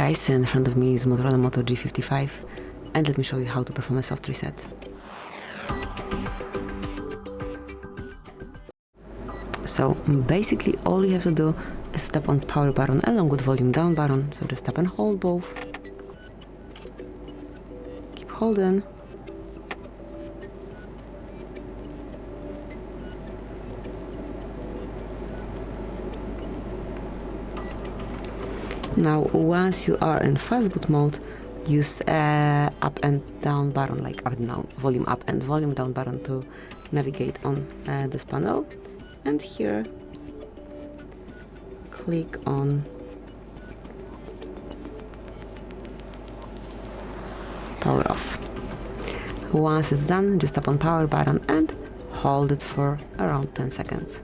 Guys, in front of me is MOTOROLA Moto G55, and let me show you how to perform a soft reset. So basically all you have to do is tap on power button along with volume down button, so just tap and hold both. Keep holding. Now once you are in Fastboot mode, use up and down button, like volume up and volume down button to navigate on this panel, and here click on power off. Once it's done, just tap on power button and hold it for around 10 seconds.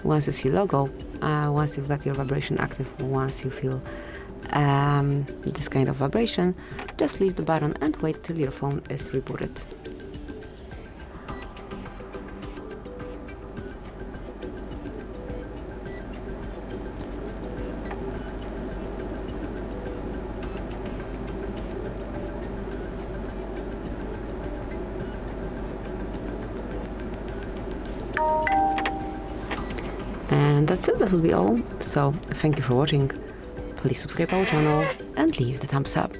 Once you see logo, once you've got your vibration active, once you feel this kind of vibration, just leave the button and wait till your phone is rebooted. And that's it, that will be all. So thank you for watching. Please subscribe our channel and leave the thumbs up.